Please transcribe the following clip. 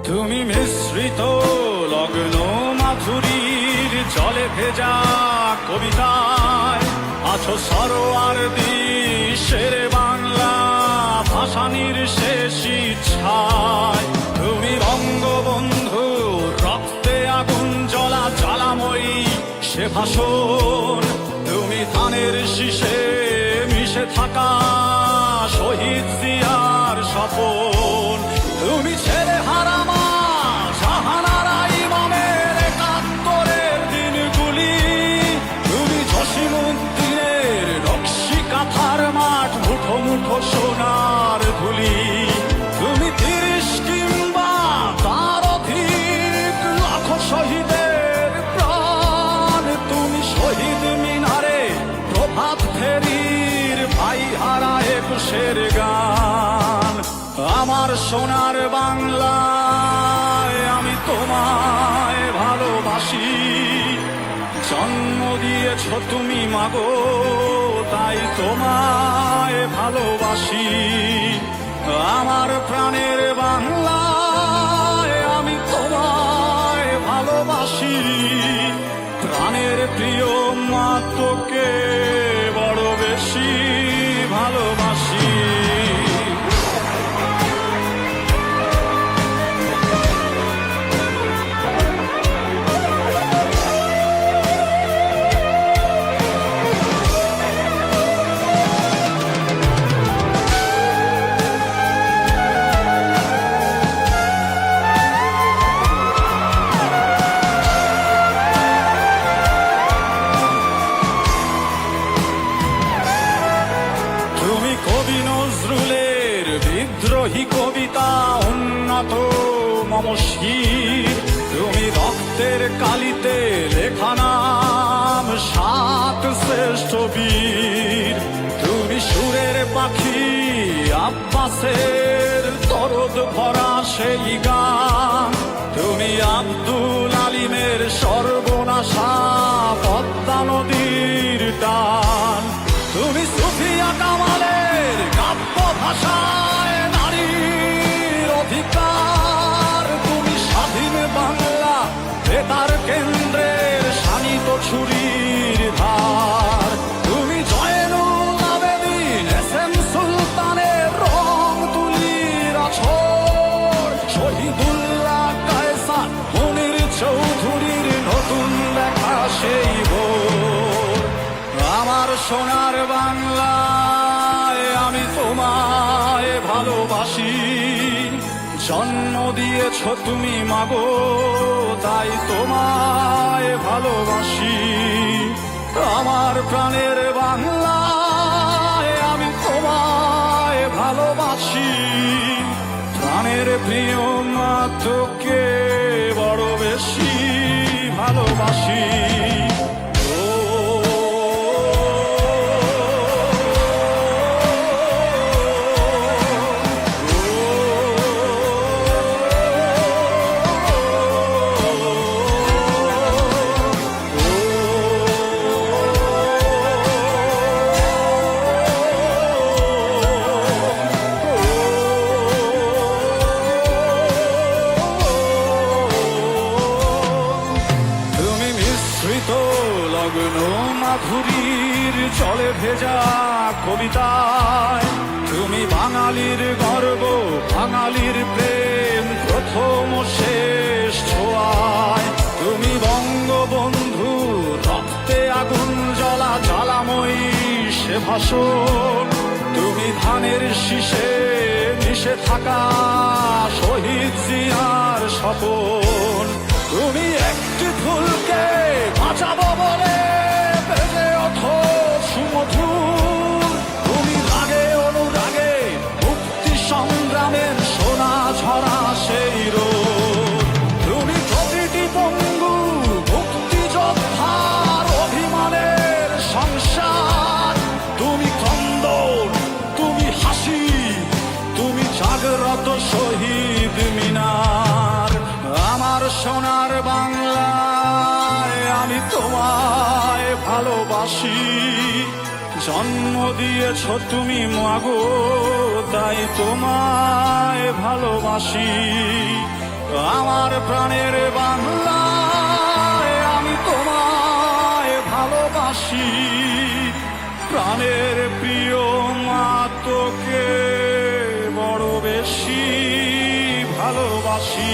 তুমি মিশ্রিত লগ্ন মাধুরীর জলে ভেজা কবিতায় আছো সরোয়ার্দী শের বাংলা ভাসানির শেষ ইচ্ছায়। তুমি বঙ্গবন্ধু রক্তে আগুন জ্বলা জ্বালাময়ী সে ভাষণ। তুমি ধানের শীষে মিশে থাকা শহীদ জিয়ার স্বপন। তুমি ছেলে হারামা জাহানারা ইমামের একাত্তরের দিনগুলি। তুমি জসিমউদ্দিনের নকশি কাঁথার মাঠ মুঠো মুঠো সোনার ধুলি। তুমি ৩০ কিংবা তার অধিক লাখো শহীদের প্রাণ। তুমি শহীদ মিনারে প্রভাত ফেরির ভাই হারা একুশের গান। আমার সোনার বাংলায় আমি তোমায় ভালোবাসি। জন্ম দিয়েছ তুমি মাগো তাই তোমায় ভালোবাসি। আমার প্রাণের বাংলায় আমি তোমায় ভালোবাসি। প্রাণের প্রিয় মা তোকে বড় বেশি ভালোবাসি। কবি নজরুলের বিদ্রোহী কবিতা উন্নত মম শির। তুমি রক্তের কালিতে লেখা নাম ৭ শ্রেষ্ঠ বীর। তুমি সুরের পাখি আব্বাসের দরদ ভরা সেই গান। তুমি আব্দুল আলিমের সর্বনাশা পদ্মা নদীর টান। তুমি সুফিয়া কামালের কাব্য ভাষায় নারীর অধিকার। তুমি স্বাধীন বাংলা বেতার কেন্দ্রের শানিত ছুরির ধার। তুমি জয়নুল আবেদিন এস.এম. সুলতানের রং তুলির আছর। শহীদুল্লাহ কায়সার মুনির চৌধুরীর নতুন লেখা সেই ভোর। আমার সোনার বাংলায় আমি তোমায় ভালোবাসি। জন্ম দিয়েছ তুমি মাগো তাই তোমায় ভালোবাসি। আমার প্রাণের বাংলায় আমি তোমায় ভালোবাসি। প্রাণের প্রিয় মা তোকে বড় বেশি ভালোবাসি। লগ্ন মাধুরীর জলে ভেজা কবিতায় তুমি বাঙালির গর্ব বাঙালির প্রেম প্রথম শেষ ছোঁয়ায়। তুমি বঙ্গবন্ধু রক্তে আগুন জ্বলা জ্বালাময়ী সে ভাষণ। তুমি ধানের শীষে মিশে থাকা শহীদ জিয়ার স্বপন। তুমি একটি ফুলকে বাঁচাবো বলে বেজে ওঠো সুমধুর। তুমি রাগে অনুরাগে মুক্তি সংগ্রামের সোনা ঝরা সেই রোদ। তুমি প্রতিটি পঙ্গু মুক্তিযোদ্ধার অভিমানের সংসার। তুমি ক্রন্দন তুমি হাসি তুমি জাগ্রত শহীদ মিনার। আমার সোনার বাংলায় আমি তোমায় ভালোবাসি। জন্ম দিয়েছ তুমি মাগো তাই তোমায় ভালোবাসি। প্রাণের বাংলায় আমি তোমায় ভালোবাসি, প্রাণের প্রিয় মা তোকে বড় বেশি ভালোবাসি।